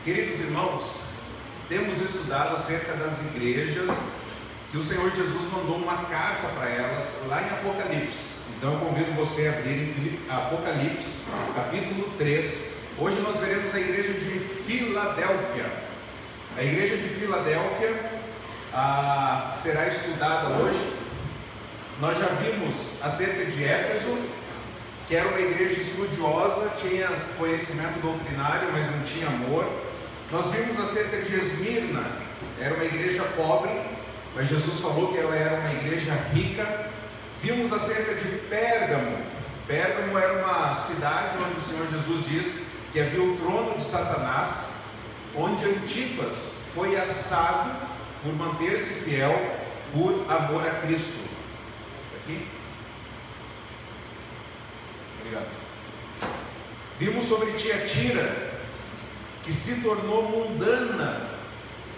Queridos irmãos, temos estudado acerca das igrejas que o Senhor Jesus mandou uma carta para elas lá em Apocalipse. Então eu convido você a abrir em Apocalipse, capítulo 3. Hoje nós veremos a igreja de Filadélfia. A igreja de Filadélfia será estudada hoje. Nós já vimos acerca de Éfeso, que era uma igreja estudiosa, tinha conhecimento doutrinário, mas não tinha amor. Nós vimos acerca de Esmirna, era uma igreja pobre, mas Jesus falou que ela era uma igreja rica. Vimos acerca de Pérgamo. Pérgamo era uma cidade onde o Senhor Jesus diz que havia o trono de Satanás, onde Antipas foi assado por manter-se fiel por amor a Cristo. Aqui. Obrigado. Vimos sobre Tiatira, que se tornou mundana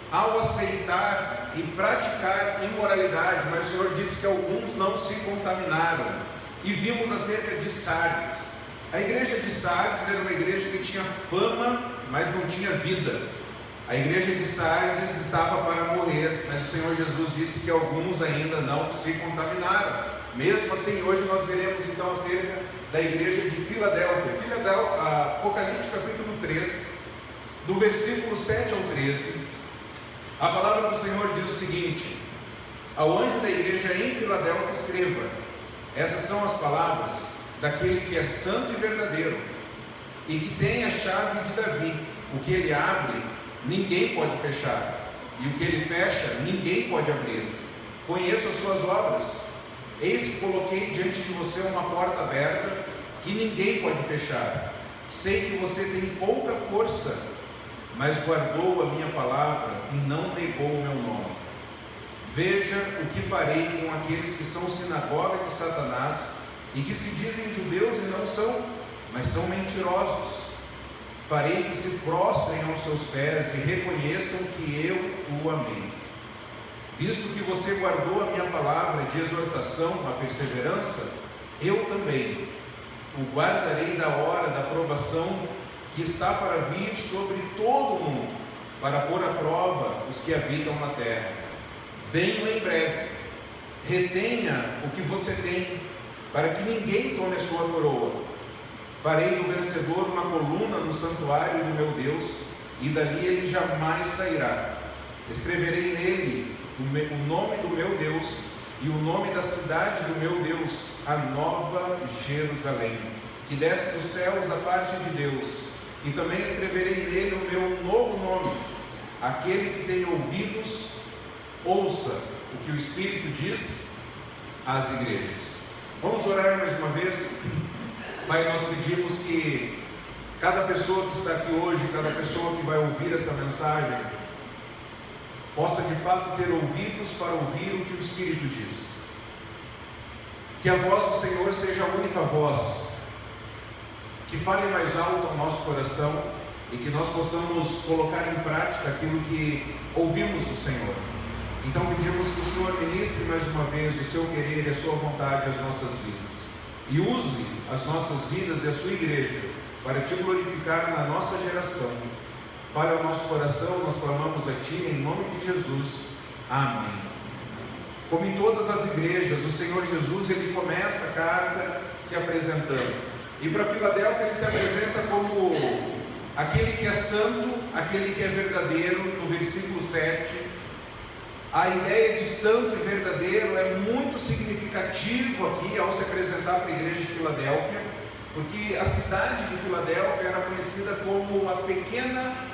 ao aceitar e praticar imoralidade, mas o Senhor disse que alguns não se contaminaram. E vimos acerca de Sardes. A igreja de Sardes era uma igreja que tinha fama, mas não tinha vida. A igreja de Sardes estava para morrer, mas o Senhor Jesus disse que alguns ainda não se contaminaram. Mesmo assim, hoje nós veremos então acerca da igreja de Filadélfia. Apocalipse capítulo 3, do versículo 7 ao 13, a palavra do Senhor diz o seguinte: ao anjo da igreja em Filadélfia escreva: essas são as palavras daquele que é santo e verdadeiro, e que tem a chave de Davi. O que ele abre, ninguém pode fechar, e o que ele fecha, ninguém pode abrir. Conheço as suas obras. Eis que coloquei diante de você uma porta aberta, que ninguém pode fechar. Sei que você tem pouca força, mas guardou a minha palavra e não negou o meu nome. Veja o que farei com aqueles que são sinagoga de Satanás e que se dizem judeus e não são, mas são mentirosos. Farei que se prostrem aos seus pés e reconheçam que eu o amei. Visto que você guardou a minha palavra de exortação à perseverança, eu também o guardarei da hora da provação que está para vir sobre todo o mundo, para pôr à prova os que habitam na terra. Venho em breve. Retenha o que você tem, para que ninguém tome a sua coroa. Farei do vencedor uma coluna no santuário do meu Deus, e dali ele jamais sairá. Escreverei nele o nome do meu Deus e o nome da cidade do meu Deus, a Nova Jerusalém, que desce dos céus da parte de Deus. E também escreverei nele o meu novo nome. Aquele que tem ouvidos, ouça o que o Espírito diz às igrejas. Vamos orar mais uma vez. Pai, nós pedimos que cada pessoa que está aqui hoje, cada pessoa que vai ouvir essa mensagem, possa de fato ter ouvidos para ouvir o que o Espírito diz. Que a voz do Senhor seja a única voz que fale mais alto ao nosso coração e que nós possamos colocar em prática aquilo que ouvimos do Senhor. Então pedimos que o Senhor ministre mais uma vez o seu querer e a sua vontade às nossas vidas, e use as nossas vidas e a sua igreja para te glorificar na nossa geração. Fale ao nosso coração, nós clamamos a Ti em nome de Jesus. Amém. Como em todas as igrejas, o Senhor Jesus, ele começa a carta se apresentando. E para Filadélfia ele se apresenta como aquele que é santo, aquele que é verdadeiro, no versículo 7. A ideia de santo e verdadeiro é muito significativo aqui ao se apresentar para a igreja de Filadélfia, porque a cidade de Filadélfia era conhecida como a pequena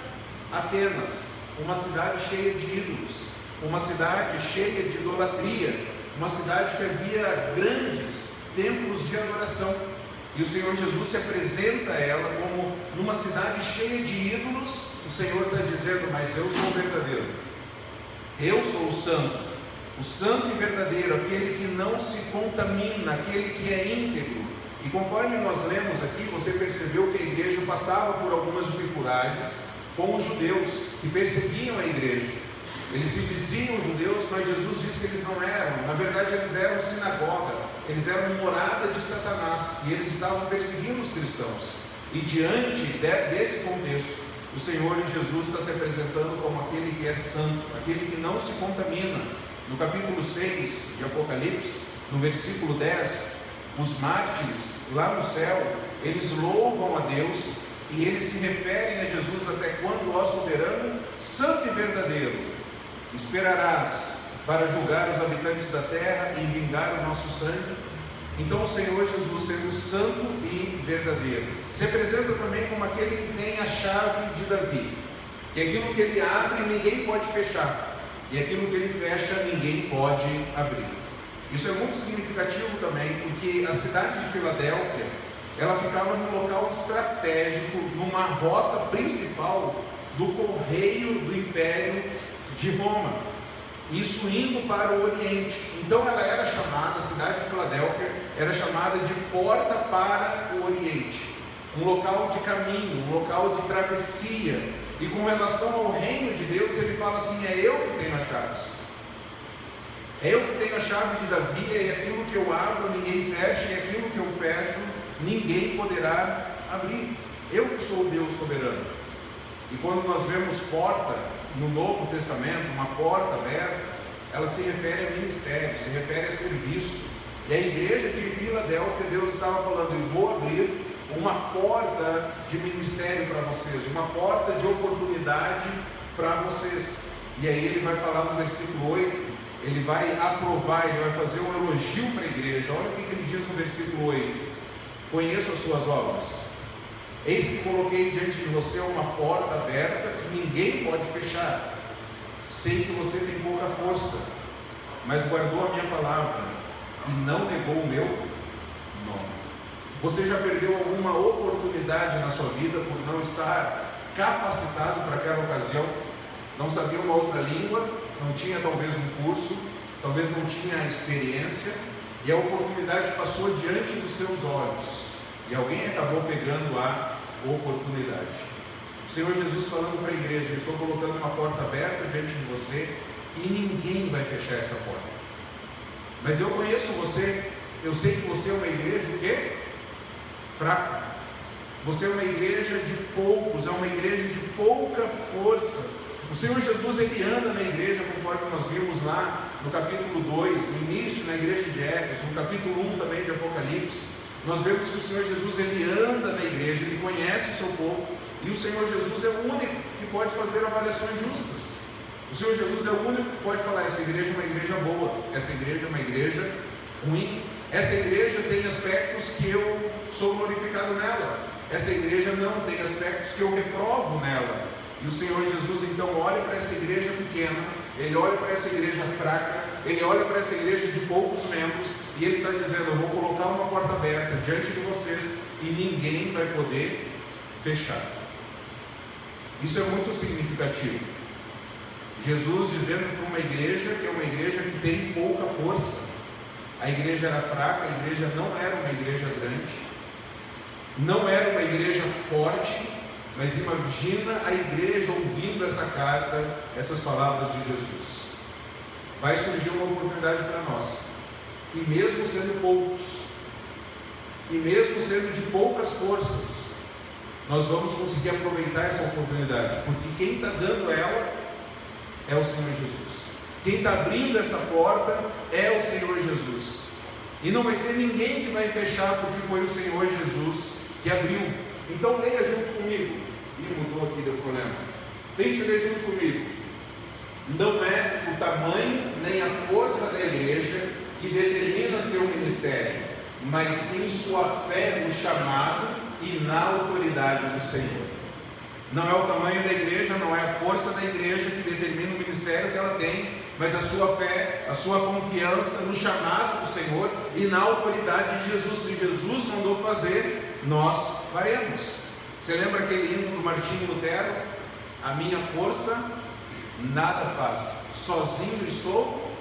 Atenas, uma cidade cheia de ídolos, uma cidade cheia de idolatria, uma cidade que havia grandes templos de adoração. E o Senhor Jesus se apresenta a ela como numa cidade cheia de ídolos. O Senhor está dizendo: mas eu sou o verdadeiro, eu sou o santo e verdadeiro, aquele que não se contamina, aquele que é íntegro. E conforme nós lemos aqui, você percebeu que a igreja passava por algumas dificuldades com os judeus que perseguiam a igreja. Eles se diziam judeus, mas Jesus disse que eles não eram. Na verdade, eles eram sinagoga, eles eram morada de Satanás, e eles estavam perseguindo os cristãos. E diante desse contexto, o Senhor Jesus está se apresentando como aquele que é santo, aquele que não se contamina. No capítulo 6 de Apocalipse, no versículo 10, os mártires lá no céu, eles louvam a Deus e eles se referem a Jesus: até quando, ó soberano, santo e verdadeiro, esperarás para julgar os habitantes da terra e vingar o nosso sangue? Então o Senhor Jesus, sendo santo e verdadeiro, se apresenta também como aquele que tem a chave de Davi, que aquilo que ele abre ninguém pode fechar, e aquilo que ele fecha ninguém pode abrir. Isso é muito significativo também, porque a cidade de Filadélfia, ela ficava num local estratégico, numa rota principal do correio do Império de Roma, isso indo para o Oriente. Então ela era chamada, a cidade de Filadélfia era chamada de porta para o Oriente, um local de caminho, um local de travessia. E com relação ao reino de Deus, ele fala assim: é eu que tenho as chaves, é eu que tenho a chave de Davi, e aquilo que eu abro ninguém fecha, e aquilo que eu fecho ninguém poderá abrir. Eu que sou o Deus soberano. E quando nós vemos porta no Novo Testamento, uma porta aberta, ela se refere a ministério, se refere a serviço. E a igreja de Filadélfia, Deus estava falando: eu vou abrir uma porta de ministério para vocês, uma porta de oportunidade para vocês. E aí ele vai falar no versículo 8, ele vai aprovar, ele vai fazer um elogio para a igreja. Olha o que ele diz no versículo 8: conheço as suas obras, eis que coloquei diante de você uma porta aberta que ninguém pode fechar. Sei que você tem pouca força, mas guardou a minha palavra e não negou o meu nome. Você já perdeu alguma oportunidade na sua vida por não estar capacitado para aquela ocasião? Não sabia uma outra língua, não tinha talvez um curso, talvez não tinha experiência, e a oportunidade passou diante dos seus olhos, e alguém acabou pegando a oportunidade. O Senhor Jesus falando para a igreja: eu estou colocando uma porta aberta diante de você e ninguém vai fechar essa porta. Mas eu conheço você, eu sei que você é uma igreja o quê? Fraca. Você é uma igreja de poucos, é uma igreja de pouca força. O Senhor Jesus, ele anda na igreja, conforme nós vimos lá no capítulo 2, no início na igreja de Éfeso, no capítulo 1 também de Apocalipse. Nós vemos que o Senhor Jesus, ele anda na igreja, ele conhece o seu povo, e o Senhor Jesus é o único que pode fazer avaliações justas. O Senhor Jesus é o único que pode falar: essa igreja é uma igreja boa, essa igreja é uma igreja ruim, essa igreja tem aspectos que eu sou glorificado nela, essa igreja não, tem aspectos que eu reprovo nela. E o Senhor Jesus então olha para essa igreja pequena, ele olha para essa igreja fraca, ele olha para essa igreja de poucos membros, e ele está dizendo: eu vou colocar uma porta aberta diante de vocês e ninguém vai poder fechar. Isso é muito significativo. Jesus dizendo para uma igreja que é uma igreja que tem pouca força. A igreja era fraca, a igreja não era uma igreja grande, não era uma igreja forte. Mas imagina a igreja ouvindo essa carta, essas palavras de Jesus. Vai surgir uma oportunidade para nós, e mesmo sendo poucos, e mesmo sendo de poucas forças, nós vamos conseguir aproveitar essa oportunidade, porque quem está dando ela é o Senhor Jesus. Quem está abrindo essa porta é o Senhor Jesus, e não vai ser ninguém que vai fechar, porque foi o Senhor Jesus que abriu. Então leia junto comigo. Mudou aqui, deu problema. Tente ler junto comigo. Não é o tamanho nem a força da igreja que determina seu ministério, mas sim sua fé no chamado e na autoridade do Senhor. Não é o tamanho da igreja, não é a força da igreja que determina o ministério que ela tem, mas a sua fé, a sua confiança no chamado do Senhor e na autoridade de Jesus. Se Jesus mandou fazer, nós faremos. Você lembra aquele hino do Martinho Lutero? A minha força nada faz, sozinho estou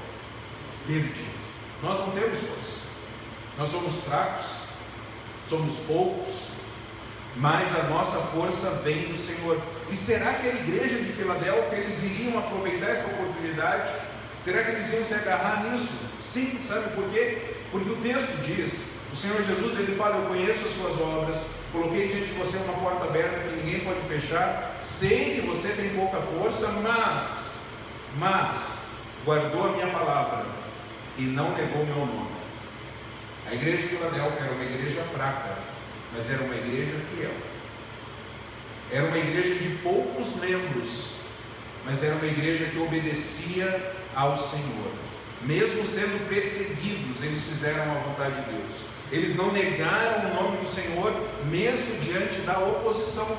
perdido. Nós não temos força, nós somos fracos, somos poucos, mas a nossa força vem do Senhor. E será que a igreja de Filadélfia, eles iriam aproveitar essa oportunidade? Será que eles iam se agarrar nisso? Sim, sabe por quê? Porque o texto diz, o Senhor Jesus, ele fala: eu conheço as suas obras, coloquei diante de você uma porta aberta que ninguém pode fechar, sei que você tem pouca força, mas guardou a minha palavra e não negou o meu nome. A igreja de Filadélfia era uma igreja fraca, mas era uma igreja fiel. Era uma igreja de poucos membros, mas era uma igreja que obedecia ao Senhor. Mesmo sendo perseguidos, eles fizeram a vontade de Deus. Eles não negaram o nome do Senhor, mesmo diante da oposição.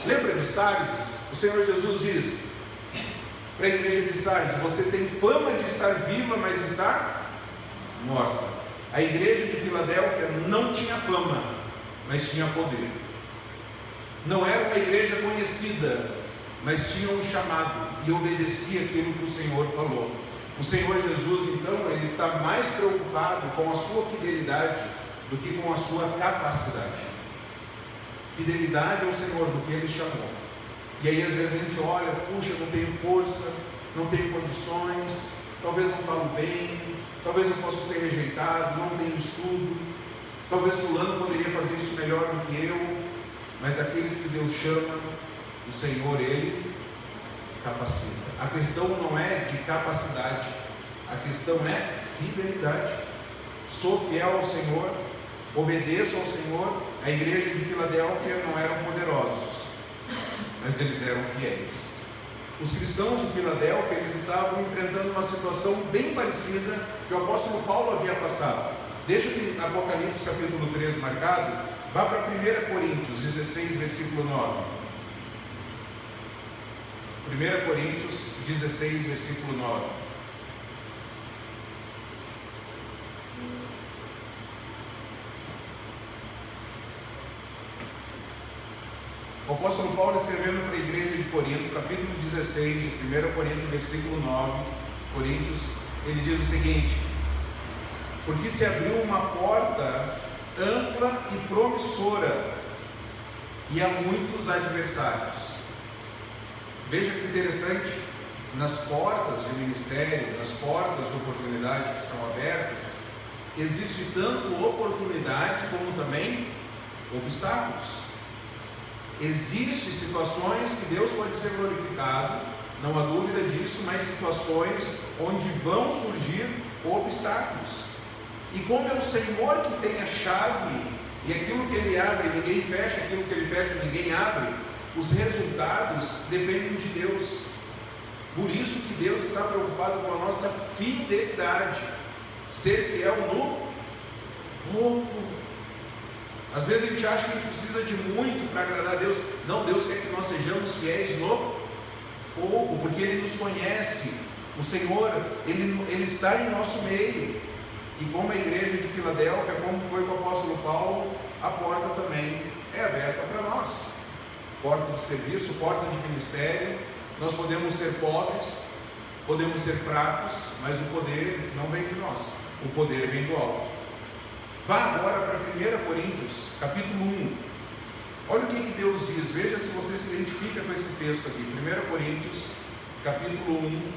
Lembra de Sardes? O Senhor Jesus diz para a igreja de Sardes: você tem fama de estar viva, mas está morta. A igreja de Filadélfia não tinha fama, mas tinha poder. Não era uma igreja conhecida, mas tinha um chamado e obedecia aquilo que o Senhor falou. O Senhor Jesus, então, ele está mais preocupado com a sua fidelidade do que com a sua capacidade. Fidelidade ao Senhor, do que Ele chamou. E aí às vezes a gente olha, puxa, não tenho força, não tenho condições, talvez não falo bem, talvez eu possa ser rejeitado, não tenho estudo, talvez fulano poderia fazer isso melhor do que eu. Mas aqueles que Deus chama, o Senhor, Ele capacita. A questão não é de capacidade, a questão é fidelidade. Sou fiel ao Senhor, obedeço ao Senhor. A igreja de Filadélfia não eram poderosos, mas eles eram fiéis. Os cristãos de Filadélfia, eles estavam enfrentando uma situação bem parecida que o apóstolo Paulo havia passado. Deixa o Apocalipse capítulo 3 marcado, vá para 1 Coríntios 16, versículo 9. 1 Coríntios 16, versículo 9. O apóstolo Paulo, escrevendo para a igreja de Corinto, capítulo 16, de 1 Coríntios, versículo 9, Coríntios, ele diz o seguinte: porque se abriu uma porta ampla e promissora, e há muitos adversários. Veja que interessante, nas portas de ministério, nas portas de oportunidade que são abertas, existe tanto oportunidade como também obstáculos. Existem situações que Deus pode ser glorificado, não há dúvida disso, mas situações onde vão surgir obstáculos. E como é o Senhor que tem a chave, e aquilo que Ele abre ninguém fecha, aquilo que Ele fecha ninguém abre, os resultados dependem de Deus. Por isso que Deus está preocupado com a nossa fidelidade, ser fiel no pouco. Às vezes a gente acha que a gente precisa de muito para agradar a Deus. Não, Deus quer que nós sejamos fiéis no pouco, porque Ele nos conhece. O Senhor, Ele está em nosso meio. E como a igreja de Filadélfia, como foi com o apóstolo Paulo, a porta também é aberta para nós. Porta de serviço, porta de ministério. Nós podemos ser pobres, podemos ser fracos, mas o poder não vem de nós, o poder vem do alto. Vá agora para 1 Coríntios, capítulo 1. Olha o que Deus diz, veja se você se identifica com esse texto aqui. 1 Coríntios, capítulo 1,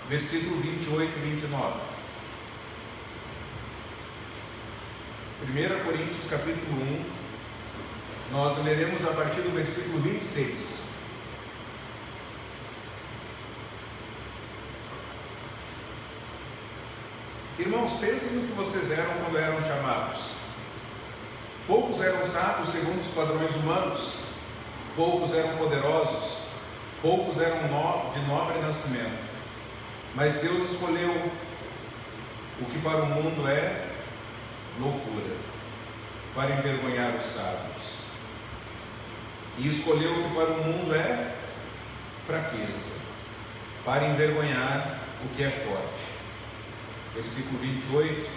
versículo 28 e 29. 1 Coríntios, capítulo 1. Nós leremos a partir do versículo 26. Irmãos, pensem no que vocês eram quando eram chamados. Poucos eram sábios segundo os padrões humanos, poucos eram poderosos, poucos eram de nobre nascimento. Mas Deus escolheu o que para o mundo é loucura, para envergonhar os sábios. E escolheu o que para o mundo é fraqueza, para envergonhar o que é forte. Versículo 28,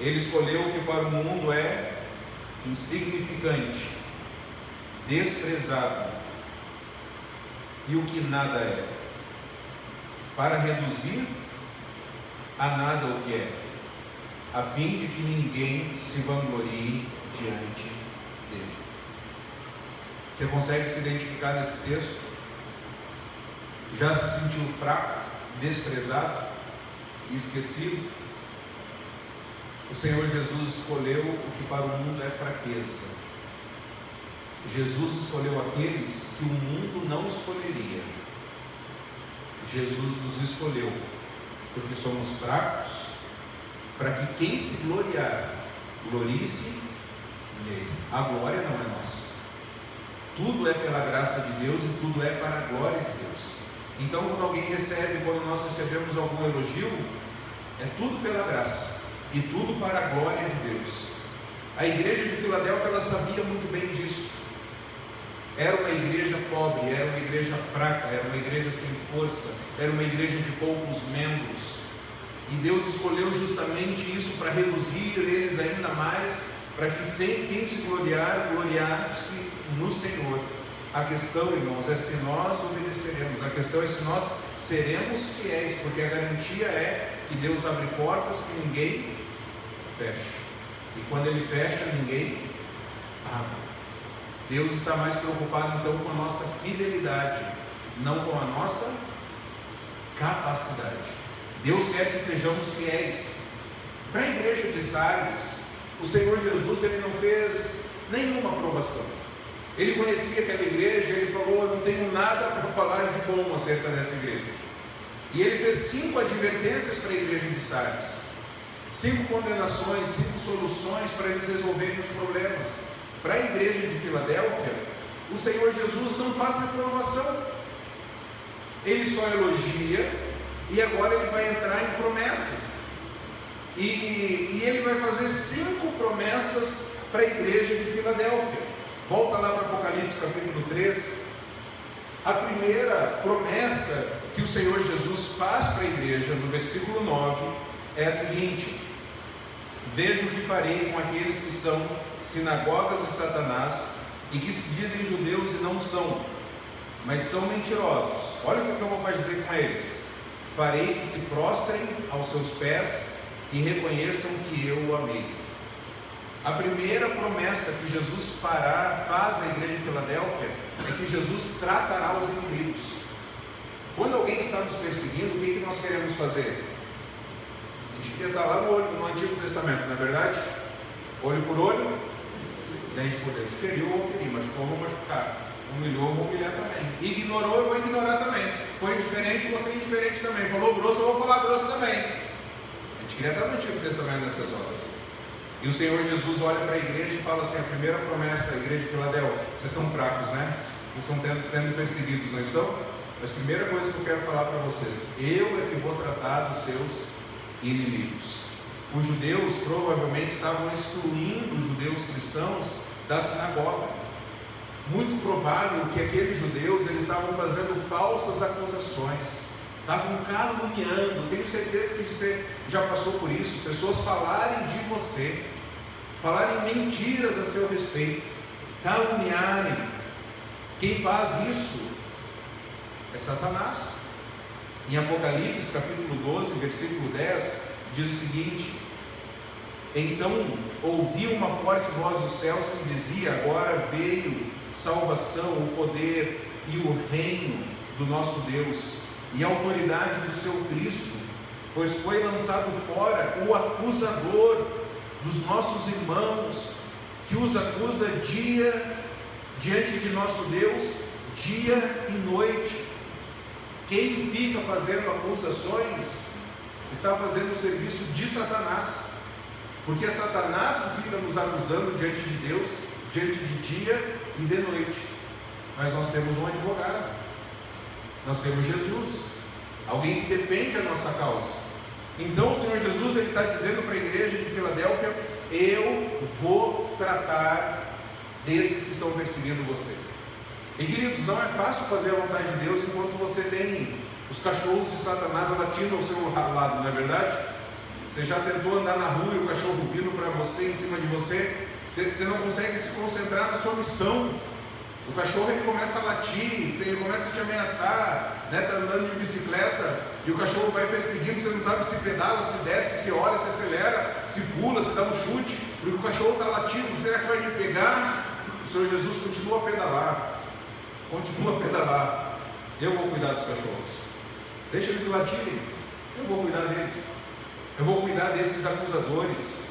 Ele escolheu o que para o mundo é insignificante, desprezado, e o que nada é, para reduzir a nada o que é, a fim de que ninguém se vanglorie diante dele. Você consegue se identificar nesse texto? Já se sentiu fraco, desprezado, esquecido? O Senhor Jesus escolheu o que para o mundo é fraqueza. Jesus escolheu aqueles que o mundo não escolheria. Jesus nos escolheu porque somos fracos, para que quem se gloriar, glorie-se nele. A glória não é nossa. Tudo é pela graça de Deus e tudo é para a glória de Deus. Então, quando nós recebemos algum elogio, é tudo pela graça e tudo para a glória de Deus. A igreja de Filadélfia, ela sabia muito bem disso. Era uma igreja pobre, era uma igreja fraca, era uma igreja sem força, era uma igreja de poucos membros. E Deus escolheu justamente isso para reduzir eles ainda mais, para que quem se gloriar-se no Senhor. A questão, irmãos, é se nós obedeceremos. A questão é se nós seremos fiéis, porque a garantia é que Deus abre portas que ninguém fecha. E quando Ele fecha, ninguém abre. Deus está mais preocupado então com a nossa fidelidade, não com a nossa capacidade. Deus quer que sejamos fiéis. Para a igreja de Sardes, o Senhor Jesus, Ele não fez nenhuma aprovação. Ele conhecia aquela igreja, Ele falou: eu não tenho nada para falar de bom acerca dessa igreja. E Ele fez 5 advertências para a igreja de Sardes, 5 condenações, 5 soluções para eles resolverem os problemas. Para a igreja de Filadélfia, o Senhor Jesus não faz reprovação, Ele só elogia, e agora Ele vai entrar em promessas, e Ele vai fazer 5 promessas para a igreja de Filadélfia. Volta lá para Apocalipse capítulo 3, a primeira promessa que o Senhor Jesus faz para a igreja, no versículo 9, é a seguinte: vejo o que farei com aqueles que são sinagogas de Satanás e que se dizem judeus e não são, mas são mentirosos. Olha o que eu vou fazer com eles: farei que se prostrem aos seus pés e reconheçam que eu o amei. A primeira promessa que Jesus faz à igreja de Filadélfia é que Jesus tratará os inimigos. Quando alguém está nos perseguindo, o que nós queremos fazer? A gente queria estar lá no Antigo Testamento, não é verdade? Olho por olho, dente por dente. Feriu, eu vou ferir, machucou, eu vou machucar. Humilhou, eu vou humilhar também. Ignorou, eu vou ignorar também. Foi indiferente, eu vou ser indiferente também. Falou grosso, eu vou falar grosso também. A gente queria estar no Antigo Testamento nessas horas. E o Senhor Jesus olha para a igreja e fala assim: a primeira promessa, a igreja de Filadélfia: vocês são fracos, né? Vocês estão sendo perseguidos, não estão? Mas a primeira coisa que eu quero falar para vocês: eu é que vou tratar dos seus inimigos. Os judeus provavelmente estavam excluindo os judeus cristãos da sinagoga. Muito provável que aqueles judeus, eles estavam fazendo falsas acusações, estavam caluniando. Tenho certeza que você já passou por isso. Pessoas falarem de você, falarem mentiras a seu respeito, caluniarem. Quem faz isso é Satanás. Em Apocalipse capítulo 12, versículo 10, diz o seguinte: então ouvi uma forte voz dos céus que dizia: agora veio salvação, o poder e o reino do nosso Deus e a autoridade do seu Cristo, pois foi lançado fora o acusador dos nossos irmãos, que os acusa diante de nosso Deus, dia e noite. Quem fica fazendo acusações está fazendo o serviço de Satanás, porque é Satanás que fica nos acusando diante de Deus, diante de dia e de noite. Mas nós temos um advogado, nós temos Jesus, alguém que defende a nossa causa. Então o Senhor Jesus, Ele está dizendo para a igreja de Filadélfia: eu vou tratar desses que estão perseguindo você. E queridos, não é fácil fazer a vontade de Deus enquanto você tem os cachorros de Satanás latindo ao seu lado, não é verdade? Você já tentou andar na rua e o cachorro vindo para você, em cima de você, você não consegue se concentrar na sua missão. O cachorro, ele começa a latir, ele começa a te ameaçar, né? Está andando de bicicleta e o cachorro vai perseguindo, você não sabe se pedala, se desce, se olha, se acelera, se pula, se dá um chute, porque o cachorro está latindo. Será que vai me pegar? O Senhor Jesus continua a pedalar. Eu vou cuidar dos cachorros, deixa eles latirem, eu vou cuidar deles, eu vou cuidar desses acusadores,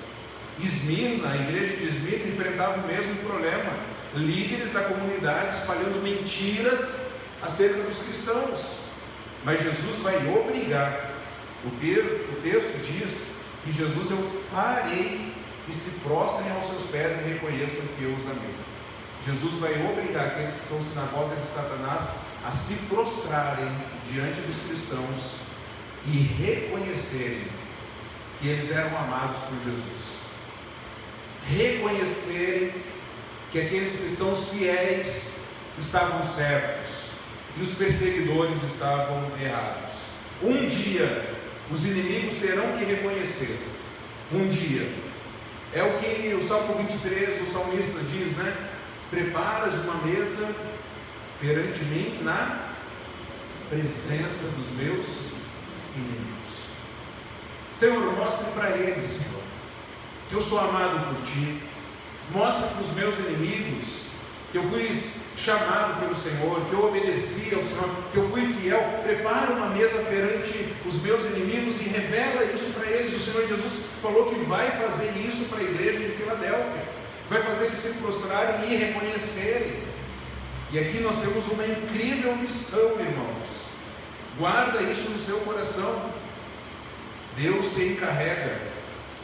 Esmirna, a igreja de Esmirna enfrentava o mesmo problema. Líderes da comunidade espalhando mentiras acerca dos cristãos. Mas Jesus vai obrigar. O texto diz que Jesus: eu farei que se prostrem aos seus pés e reconheçam que eu os amei. Jesus vai obrigar aqueles que são sinagogas de Satanás a se prostrarem diante dos cristãos e reconhecerem que eles eram amados por Jesus. Reconhecerem que aqueles cristãos fiéis estavam certos e os perseguidores estavam errados. Um dia os inimigos terão que reconhecer. Um dia. É o que o Salmo 23, o salmista diz, né? Preparas uma mesa perante mim na presença dos meus inimigos. Senhor, mostre para eles, Senhor, que eu sou amado por Ti. Mostre para os meus inimigos que eu fui chamado pelo Senhor, que eu obedeci ao Senhor, que eu fui fiel. Prepara uma mesa perante os meus inimigos e revela isso para eles. O Senhor Jesus falou que vai fazer isso para a igreja de Filadélfia, vai fazer eles se prostrarem e reconhecerem. E aqui nós temos uma incrível missão, irmãos. Guarda isso no seu coração. Deus se encarrega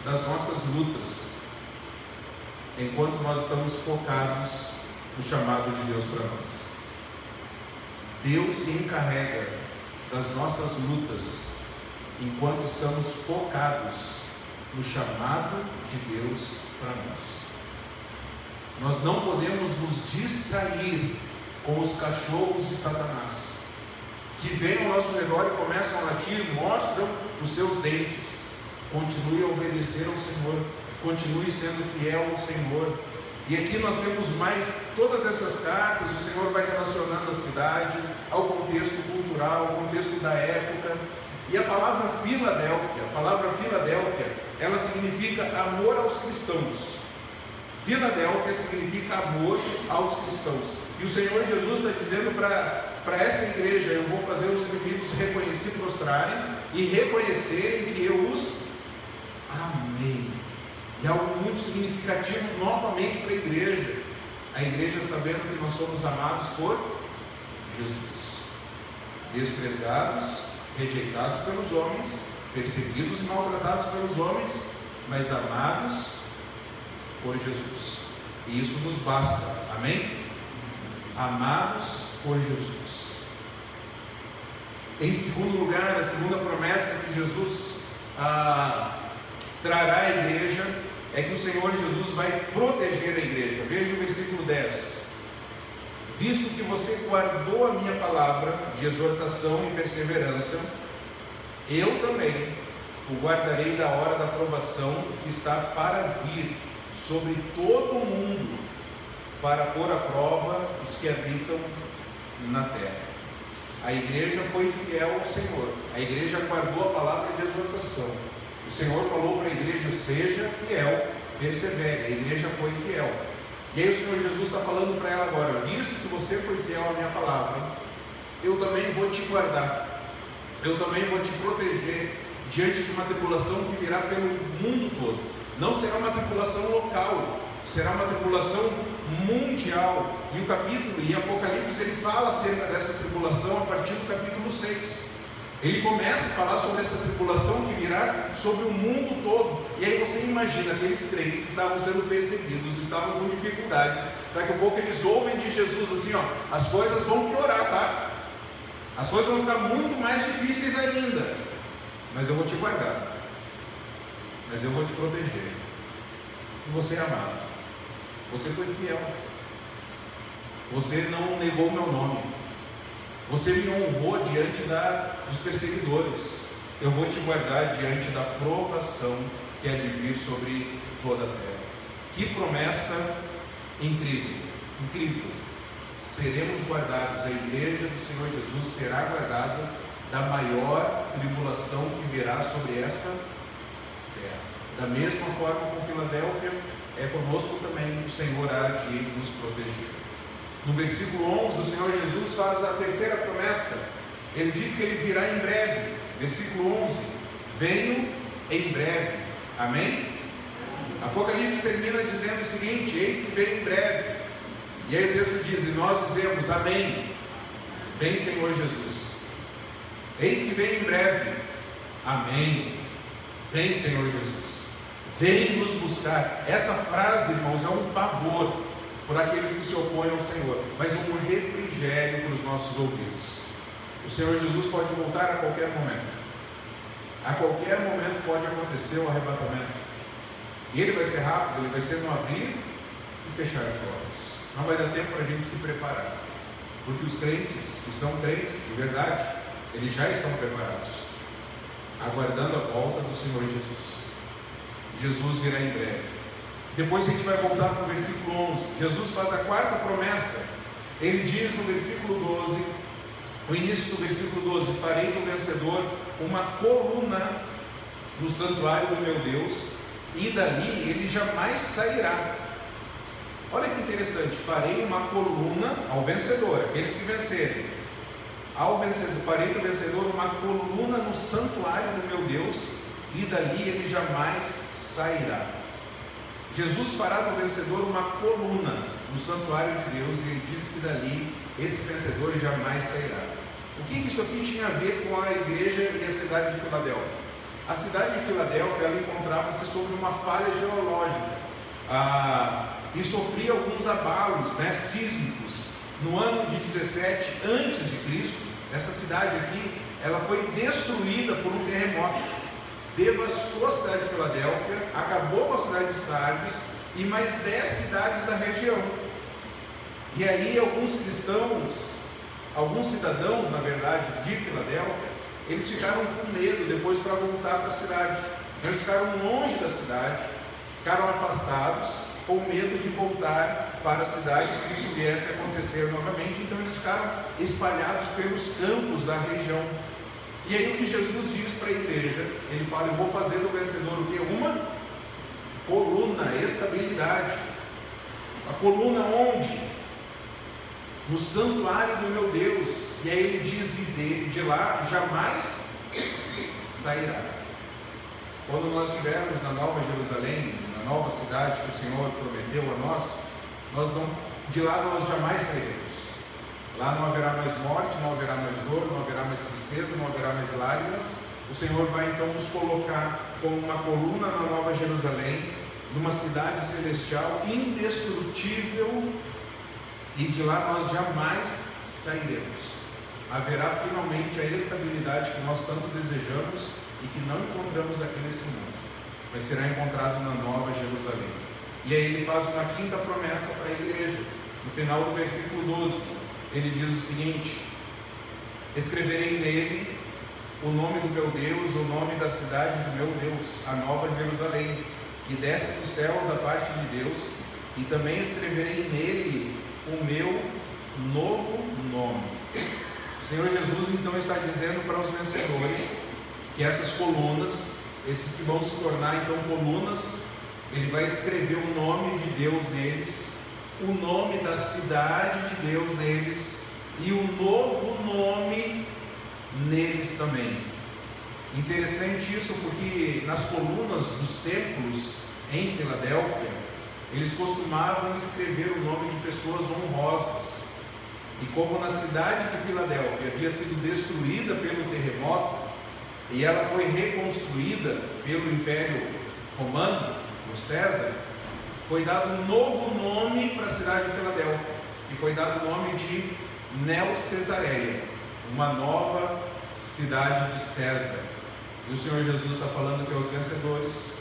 das nossas lutas, enquanto nós estamos focados no chamado de Deus para nós. Deus se encarrega das nossas lutas, enquanto estamos focados no chamado de Deus para nós. Nós não podemos nos distrair com os cachorros de Satanás, que vêm ao nosso redor e começam a latir, mostram os seus dentes. Continue a obedecer ao Senhor, continue sendo fiel ao Senhor. E aqui nós temos mais todas essas cartas. O Senhor vai relacionando a cidade ao contexto cultural, ao contexto da época. E a palavra Filadélfia, ela significa amor aos cristãos. Filadélfia significa amor aos cristãos. E o Senhor Jesus está dizendo para essa igreja: eu vou fazer os inimigos se prostrarem e reconhecerem que eu os amei. E algo muito significativo novamente para a igreja sabendo que nós somos amados por Jesus, desprezados, rejeitados pelos homens, perseguidos e maltratados pelos homens, mas amados por Jesus. E isso nos basta, amém? Amados por Jesus. Em segundo lugar, a segunda promessa que Jesus trará à igreja é que o Senhor Jesus vai proteger a igreja. Veja o versículo 10: visto que você guardou a minha palavra de exortação e perseverança, eu também o guardarei da hora da provação que está para vir sobre todo o mundo, para pôr à prova os que habitam na terra. A igreja foi fiel ao Senhor, a igreja guardou a palavra de exortação. O Senhor falou para a igreja: seja fiel, persevere. A igreja foi fiel. E aí o Senhor Jesus está falando para ela agora: visto que você foi fiel à minha palavra, eu também vou te guardar, eu também vou te proteger diante de uma tribulação que virá pelo mundo todo. Não será uma tribulação local, será uma tribulação mundial. E o capítulo, em Apocalipse, ele fala acerca dessa tribulação a partir do capítulo 6. Ele começa a falar sobre essa tribulação que virá sobre o mundo todo. E aí você imagina aqueles crentes que estavam sendo perseguidos, estavam com dificuldades. Daqui a pouco eles ouvem de Jesus assim: as coisas vão piorar, tá? As coisas vão ficar muito mais difíceis ainda. Mas eu vou te guardar, mas eu vou te proteger. E você é amado, você foi fiel, você não negou o meu nome, você me honrou diante dos perseguidores. Eu vou te guardar diante da provação que há de vir sobre toda a terra. Que promessa incrível, incrível. Seremos guardados, a igreja do Senhor Jesus será guardada da maior tribulação que virá sobre essa terra. Da mesma forma com Filadélfia, é conosco também o Senhor há de nos proteger. No versículo 11, o Senhor Jesus faz a terceira promessa. Ele diz que Ele virá em breve. Versículo 11: venho em breve. Amém? Apocalipse termina dizendo o seguinte: eis que vem em breve. E aí o texto diz, e nós dizemos, amém. Vem, Senhor Jesus. Eis que vem em breve. Amém. Vem, Senhor Jesus. Vem nos buscar. Essa frase, irmãos, é um pavor por aqueles que se opõem ao Senhor, mas um refrigério para os nossos ouvidos. O Senhor Jesus pode voltar a qualquer momento. A qualquer momento pode acontecer o arrebatamento. E ele vai ser rápido, ele vai ser no abrir e fechar de olhos. Não vai dar tempo para a gente se preparar, porque os crentes, que são crentes de verdade, eles já estão preparados, aguardando a volta do Senhor Jesus. Jesus virá em breve. Depois a gente vai voltar para o versículo 11. Jesus faz a quarta promessa. Ele diz no versículo 12, no início do versículo 12: farei do vencedor uma coluna no santuário do meu Deus, e dali ele jamais sairá. Olha que interessante, farei uma coluna ao vencedor, aqueles que vencerem. Ao vencedor, farei do vencedor uma coluna no santuário do meu Deus, e dali ele jamais sairá. Jesus fará do vencedor uma coluna no santuário de Deus, e ele diz que dali esse vencedor jamais sairá. O que isso aqui tinha a ver com a igreja e a cidade de Filadélfia? A cidade de Filadélfia, ela encontrava-se sobre uma falha geológica, e sofria alguns abalos, sísmicos. No ano de 17 a.C., essa cidade aqui, ela foi destruída por um terremoto, devastou a cidade de Filadélfia, acabou com a cidade de Sardes e mais 10 cidades da região. E aí alguns cristãos, alguns cidadãos, na verdade, de Filadélfia, eles ficaram com medo depois para voltar para a cidade. Eles ficaram longe da cidade, ficaram afastados, com medo de voltar para a cidade se isso viesse a acontecer novamente. Então eles ficaram espalhados pelos campos da região. E aí o que Jesus diz para a igreja? Ele fala: eu vou fazer do vencedor o quê? Uma coluna, estabilidade. A coluna onde? No santuário do meu Deus. E aí ele diz: e de lá jamais sairá. Quando nós estivermos na Nova Jerusalém, na nova cidade que o Senhor prometeu a nós, de lá nós jamais sairemos. Lá não haverá mais morte, não haverá mais dor, não haverá mais tristeza, não haverá mais lágrimas. O Senhor vai então nos colocar como uma coluna na Nova Jerusalém, numa cidade celestial indestrutível, e de lá nós jamais sairemos. Haverá finalmente a estabilidade que nós tanto desejamos e que não encontramos aqui nesse mundo, mas será encontrado na Nova Jerusalém. E aí ele faz uma quinta promessa para a igreja. No final do versículo 12, ele diz o seguinte: escreverei nele o nome do meu Deus, o nome da cidade do meu Deus, a Nova Jerusalém, que desce dos céus da parte de Deus, e também escreverei nele o meu novo nome. O Senhor Jesus então está dizendo para os vencedores que essas colunas, esses que vão se tornar então colunas, ele vai escrever o nome de Deus neles, o nome da cidade de Deus neles, e o novo nome neles também. Interessante isso, porque nas colunas dos templos em Filadélfia, eles costumavam escrever o nome de pessoas honrosas. E como na cidade de Filadélfia havia sido destruída pelo terremoto, e ela foi reconstruída pelo Império Romano, por César, foi dado um novo nome para a cidade de Filadélfia, que foi dado o nome de Neo-Cesareia, uma nova cidade de César. E o Senhor Jesus está falando que os vencedores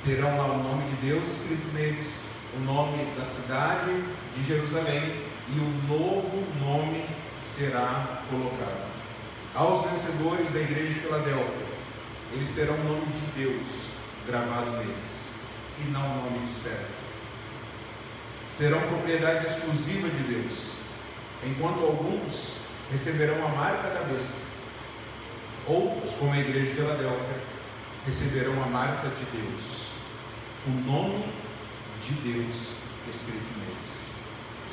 terão lá o nome de Deus escrito neles, o nome da cidade de Jerusalém, e um novo nome será colocado. Aos vencedores da igreja de Filadélfia, eles terão o nome de Deus gravado neles, e não o nome de César. Serão propriedade exclusiva de Deus, enquanto alguns receberão a marca da besta. Outros, como a igreja de Filadélfia, receberão a marca de Deus, o nome de Deus escrito neles.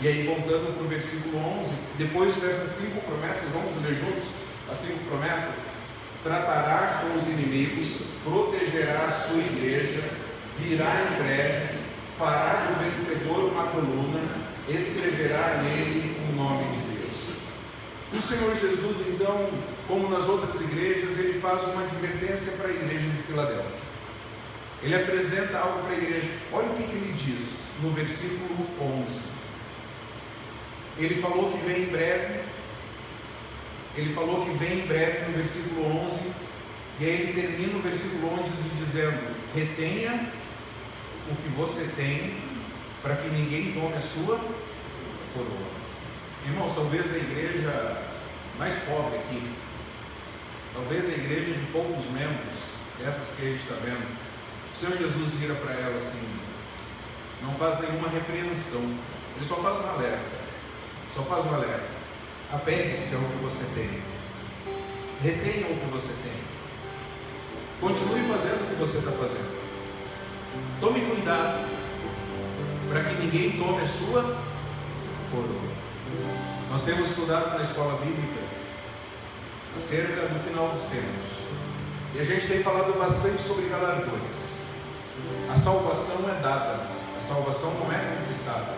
E aí, voltando para o versículo 11, depois dessas 5 promessas, vamos ler juntos as 5 promessas? Tratará com os inimigos, protegerá a sua igreja, virá em breve, fará do vencedor uma coluna, escreverá nele o nome de Deus. O Senhor Jesus, então, como nas outras igrejas, ele faz uma advertência para a igreja de Filadélfia. Ele apresenta algo para a igreja. Olha o que ele diz no versículo 11. Ele falou que vem em breve. Ele falou que vem em breve no versículo 11. E aí ele termina o versículo 11 dizendo: retenha o que você tem, para que ninguém tome a sua coroa. Irmãos, talvez a igreja mais pobre aqui, talvez a igreja de poucos membros, dessas que a gente está vendo, o Senhor Jesus vira para ela assim, não faz nenhuma repreensão, ele só faz um alerta, apegue-se ao que você tem, retenha o que você tem, continue fazendo o que você está fazendo, tome cuidado, para que ninguém tome a sua coroa. Nós temos estudado na escola bíblica acerca do final dos tempos, e a gente tem falado bastante sobre galardões. A salvação é dada, a salvação não é conquistada.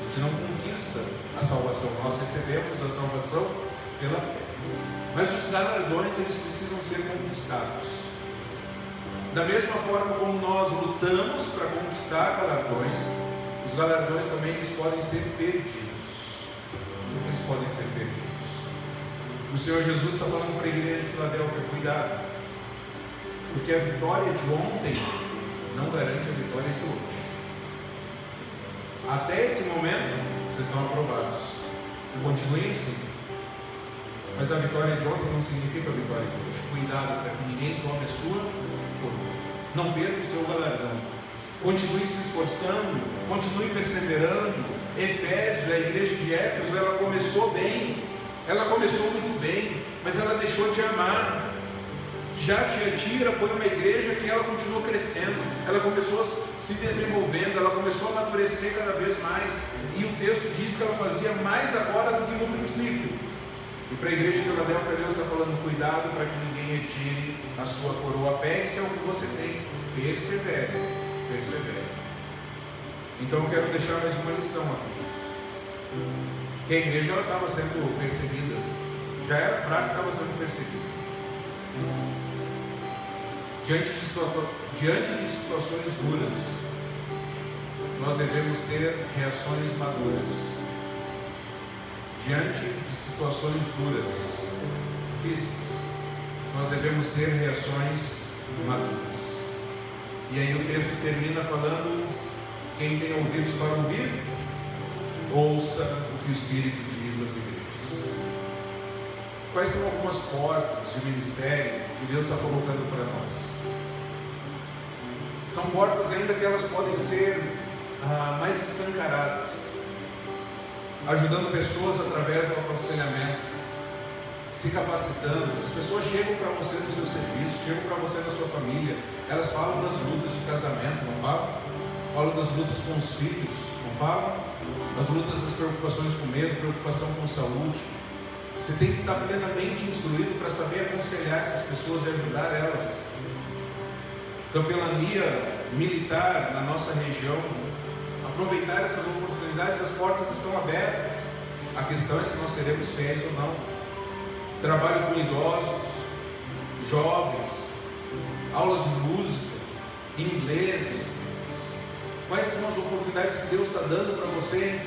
A gente não conquista a salvação, nós recebemos a salvação pela fé. Mas os galardões, eles precisam ser conquistados. Da mesma forma como nós lutamos para conquistar galardões, os galardões também eles podem ser perdidos. Eles podem ser perdidos. O Senhor Jesus está falando para a igreja de Filadélfia: cuidado, porque a vitória de ontem não garante a vitória de hoje. Até esse momento vocês estão aprovados, continuem assim, mas a vitória de ontem não significa a vitória de hoje. Cuidado para que ninguém tome a sua coroa. Não perca o seu galardão. Continue se esforçando, continue perseverando. Efésios, a igreja de Éfeso, ela começou bem, ela começou muito bem, mas ela deixou de amar. Já Tiatira foi uma igreja que ela continuou crescendo, ela começou se desenvolvendo, ela começou a amadurecer cada vez mais, e o texto diz que ela fazia mais agora do que no princípio. E para a igreja de Filadélfia, Deus está falando: cuidado para que ninguém retire a sua coroa, pegue-se ao que você tem, persevere. Então eu quero deixar mais uma lição aqui, que a igreja estava sendo perseguida, já era fraca e estava sendo perseguida. Diante de situações duras, nós devemos ter reações maduras. Diante de situações duras, difíceis, nós devemos ter reações maduras. E aí o texto termina falando: quem tem ouvidos para ouvir, ouça o que o Espírito diz às igrejas. Quais são algumas portas de ministério que Deus está colocando para nós? São portas ainda que elas podem ser mais escancaradas, ajudando pessoas através do aconselhamento, se capacitando. As pessoas chegam para você no seu serviço, chegam para você na sua família, elas falam das lutas de casamento, não falam? Falam das lutas com os filhos, não falam? As lutas, das preocupações com medo, preocupação com saúde. Você tem que estar plenamente instruído para saber aconselhar essas pessoas e ajudar elas. Capelania militar na nossa região, aproveitar essas oportunidades, as portas estão abertas. A questão é se nós seremos fiéis ou não. Trabalho com idosos, jovens, aulas de música, inglês. Quais são as oportunidades que Deus está dando para você?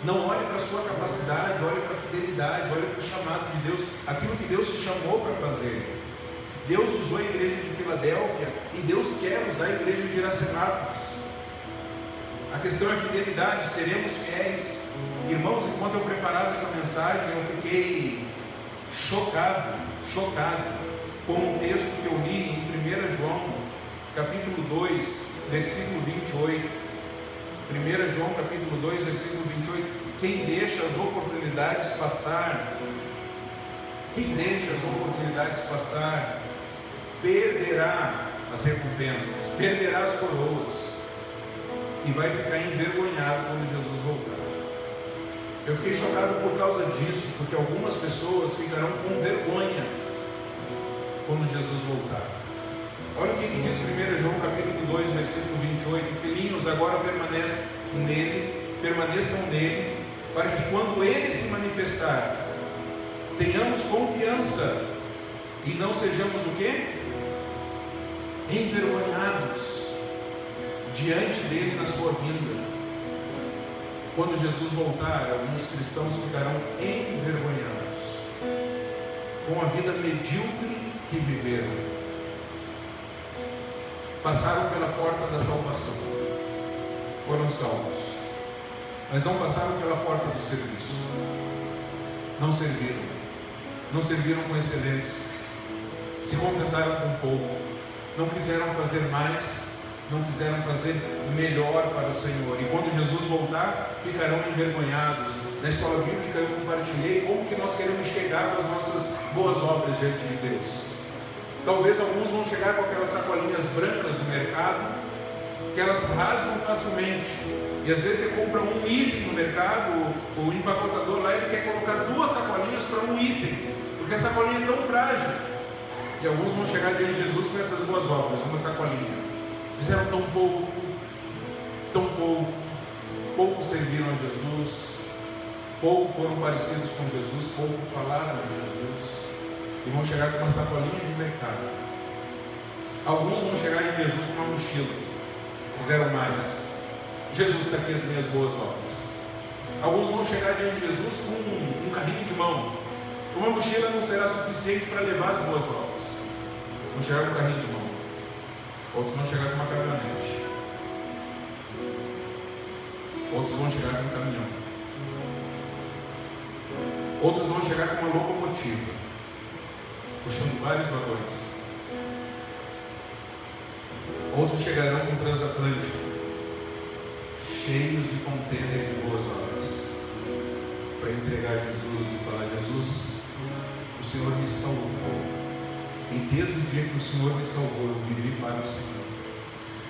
Não olhe para a sua capacidade, olhe para a fidelidade, olhe para o chamado de Deus, aquilo que Deus te chamou para fazer. Deus usou a igreja de Filadélfia e Deus quer usar a igreja de Iracemápolis. A questão é fidelidade, seremos fiéis. Irmãos, enquanto eu preparava essa mensagem, eu fiquei chocado com um texto que eu li em 1 João, capítulo 2, versículo 28. 1 João, capítulo 2, versículo 28. Quem deixa as oportunidades passar, perderá as recompensas, perderá as coroas e vai ficar envergonhado quando Jesus voltar. Eu fiquei chocado por causa disso, porque algumas pessoas ficarão com vergonha quando Jesus voltar. Olha o que diz 1 João capítulo 2, versículo 28. Filhinhos, agora permaneçam nele, para que quando ele se manifestar, tenhamos confiança e não sejamos o quê? Envergonhados diante dele na sua vinda. Quando Jesus voltar, alguns cristãos ficarão envergonhados com a vida medíocre que viveram. Passaram pela porta da salvação, foram salvos, mas não passaram pela porta do serviço. Não serviram com excelência, se contentaram com pouco, não quiseram fazer mais, não quiseram fazer melhor para o Senhor. E quando Jesus voltar, ficarão envergonhados. Na escola bíblica eu compartilhei como que nós queremos chegar com as nossas boas obras diante de Deus. Talvez alguns vão chegar com aquelas sacolinhas brancas do mercado, que elas rasgam facilmente. E às vezes você compra um item no mercado, o empacotador lá, ele quer colocar 2 sacolinhas para um item, porque a sacolinha é tão frágil. E alguns vão chegar diante de Jesus com essas boas obras, uma sacolinha. Fizeram tão pouco, pouco serviram a Jesus, pouco foram parecidos com Jesus, pouco falaram de Jesus. E vão chegar com uma sacolinha de mercado. Alguns vão chegar em Jesus com uma mochila, fizeram mais. Jesus, está aqui as minhas boas obras. Alguns vão chegar diante de Jesus com um carrinho de mão. Uma mochila não será suficiente para levar as boas obras. Vão chegar com um carrinho de mão. Outros vão chegar com uma caminhonete. Outros vão chegar com um caminhão. Outros vão chegar com uma locomotiva, puxando vários vagões. Outros chegarão com um transatlântico, cheios de contêiner de boas obras, para entregar a Jesus e falar: Jesus, o Senhor me salvou, e desde o dia que o Senhor me salvou, eu vivi para o Senhor.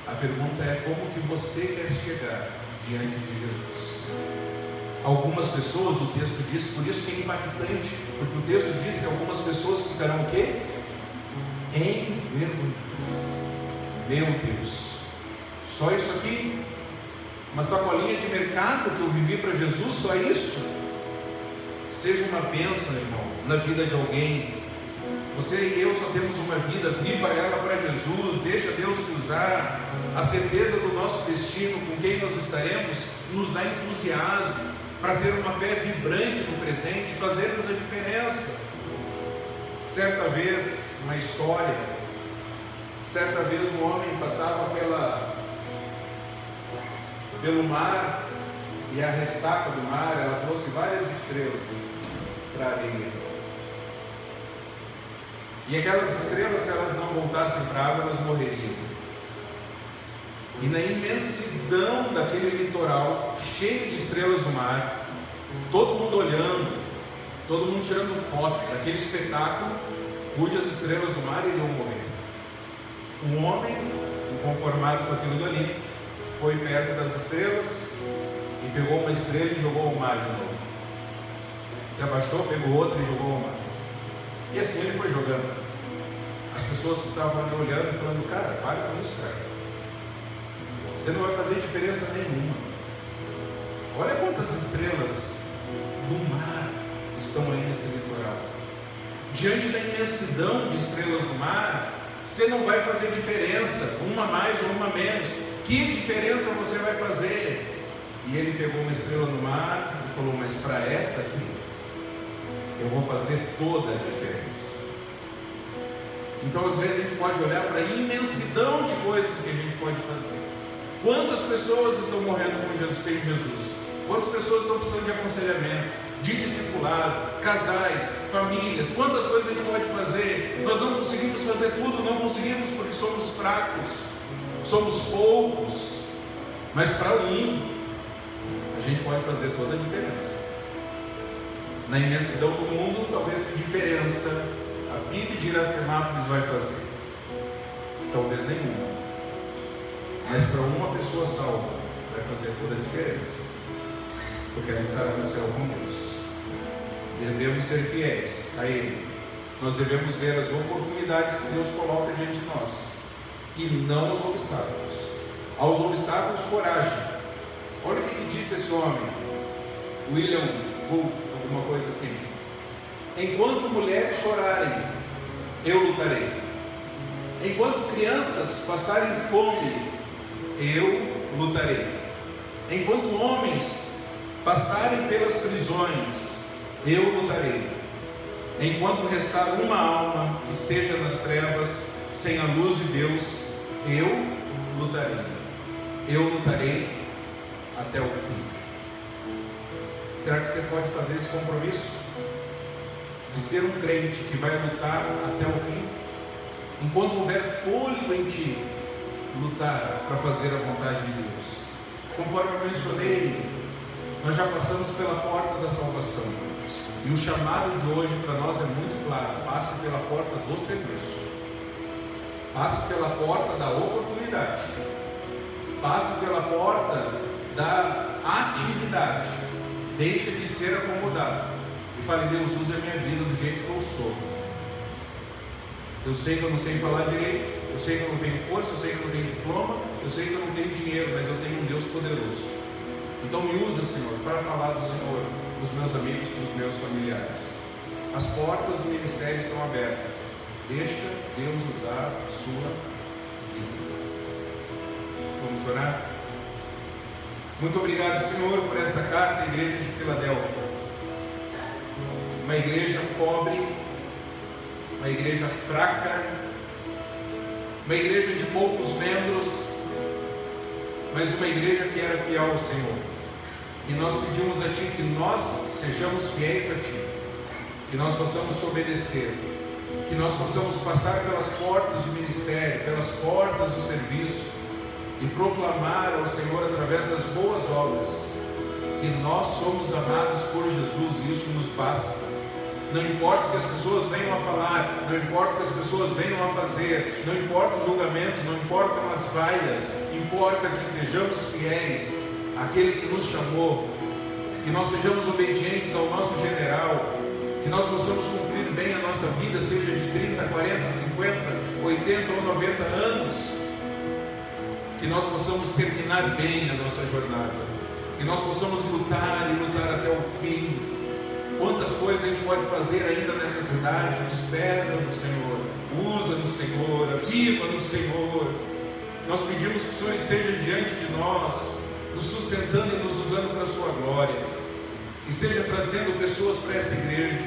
A pergunta é: como que você quer chegar diante de Jesus? Algumas pessoas, o texto diz, por isso que é impactante, porque o texto diz que algumas pessoas ficarão o quê? Envergonhadas. Meu Deus, só isso aqui? Uma sacolinha de mercado que eu vivi para Jesus, só isso? Seja uma bênção, irmão, na vida de alguém. Você e eu só temos uma vida, viva ela para Jesus, deixa Deus te usar. A certeza do nosso destino, com quem nós estaremos, nos dá entusiasmo para ter uma fé vibrante no presente, fazermos a diferença. Certa vez, uma história, certa vez um homem passava pelo mar, e a ressaca do mar, ela trouxe várias estrelas para a areia. E aquelas estrelas, se elas não voltassem para a água, elas morreriam. E na imensidão daquele litoral, cheio de estrelas do mar, todo mundo olhando, todo mundo tirando foto daquele espetáculo, cujas estrelas do mar iriam morrer. Um homem, inconformado com aquilo dali, foi perto das estrelas e pegou uma estrela e jogou ao mar de novo. Se abaixou, pegou outra e jogou ao mar. E assim ele foi jogando. As pessoas que estavam ali olhando e falando: cara, para com isso, cara. Você não vai fazer diferença nenhuma. Olha quantas estrelas do mar estão ali nesse litoral. Diante da imensidão de estrelas do mar, você não vai fazer diferença, uma mais ou uma menos. Que diferença você vai fazer? E ele pegou uma estrela no mar e falou: mas para essa aqui, eu vou fazer toda a diferença. Então às vezes a gente pode olhar para a imensidão de coisas que a gente pode fazer. Quantas pessoas estão morrendo com Jesus, sem Jesus? Quantas pessoas estão precisando de aconselhamento, de discipulado, casais, famílias? Quantas coisas a gente pode fazer? Nós não conseguimos fazer tudo, não conseguimos porque somos fracos, somos poucos. Mas para um, a gente pode fazer toda a diferença. Na imensidão do mundo, talvez que diferença a PIB de Iracemápolis vai fazer? Talvez nenhuma. Mas para uma pessoa salva, vai fazer toda a diferença, porque ela estará no céu com Deus. Devemos ser fiéis a Ele. Nós devemos ver as oportunidades que Deus coloca diante de nós e não os obstáculos. Aos obstáculos, coragem. Olha o que disse esse homem, William Wolf, alguma coisa assim: enquanto mulheres chorarem, eu lutarei. Enquanto crianças passarem fome, eu lutarei. Enquanto homens passarem pelas prisões, eu lutarei. Enquanto restar uma alma que esteja nas trevas, sem a luz de Deus, eu lutarei. Eu lutarei até o fim. Será que você pode fazer esse compromisso de ser um crente que vai lutar até o fim? Enquanto houver fôlego em ti, lutar para fazer a vontade de Deus. Conforme eu mencionei, nós já passamos pela porta da salvação, e o chamado de hoje para nós é muito claro: passe pela porta do serviço, passe pela porta da oportunidade, passe pela porta da atividade. Deixa de ser acomodado e fale: Deus, use a minha vida do jeito que eu sou. Eu sei que eu não sei falar direito, eu sei que eu não tenho força, eu sei que eu não tenho diploma, eu sei que eu não tenho dinheiro, mas eu tenho um Deus poderoso. Então me usa, Senhor, para falar do Senhor para os meus amigos, para os meus familiares. As portas do ministério estão abertas. Deixa Deus usar a sua vida. Vamos orar? Muito obrigado, Senhor, por esta carta à igreja de Filadélfia. Uma igreja pobre, uma igreja fraca, uma igreja de poucos membros, mas uma igreja que era fiel ao Senhor. E nós pedimos a Ti que nós sejamos fiéis a Ti, que nós possamos te obedecer, que nós possamos passar pelas portas de ministério, pelas portas do serviço, e proclamar ao Senhor através das boas obras que nós somos amados por Jesus, e isso nos basta. Não importa o que as pessoas venham a falar, não importa o que as pessoas venham a fazer, não importa o julgamento, não importam as vaias, importa que sejamos fiéis àquele que nos chamou, que nós sejamos obedientes ao nosso general, que nós possamos cumprir bem a nossa vida, seja de 30, 40, 50, 80 ou 90 anos, que nós possamos terminar bem a nossa jornada, que nós possamos lutar e lutar até o fim. Quantas coisas a gente pode fazer ainda nessa cidade? Desperta no Senhor, usa no Senhor, viva no Senhor. Nós pedimos que o Senhor esteja diante de nós, nos sustentando e nos usando para a sua glória, esteja trazendo pessoas para essa igreja,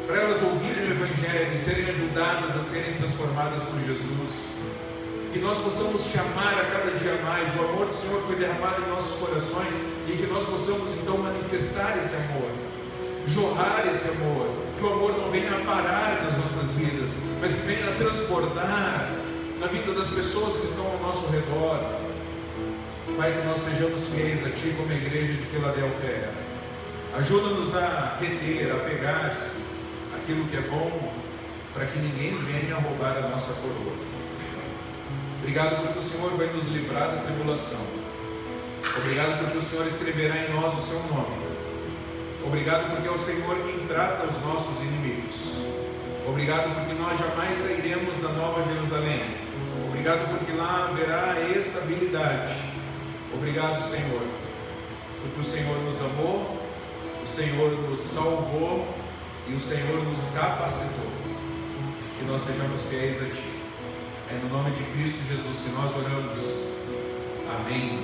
para elas ouvirem o Evangelho e serem ajudadas a serem transformadas por Jesus. Que nós possamos te amar a cada dia mais. O amor do Senhor foi derramado em nossos corações, e que nós possamos então manifestar esse amor, jorrar esse amor, que o amor não venha a parar nas nossas vidas, mas que venha a transbordar na vida das pessoas que estão ao nosso redor. Pai, que nós sejamos fiéis a Ti como a igreja de Filadélfia era. Ajuda-nos a reter, a pegar-se aquilo que é bom, para que ninguém venha a roubar a nossa coroa. Obrigado porque o Senhor vai nos livrar da tribulação. Obrigado porque o Senhor escreverá em nós o Seu nome. Obrigado porque é o Senhor quem trata os nossos inimigos. Obrigado porque nós jamais sairemos da Nova Jerusalém. Obrigado porque lá haverá estabilidade. Obrigado, Senhor, porque o Senhor nos amou, o Senhor nos salvou e o Senhor nos capacitou. Que nós sejamos fiéis a Ti. É no nome de Cristo Jesus que nós oramos. Amém.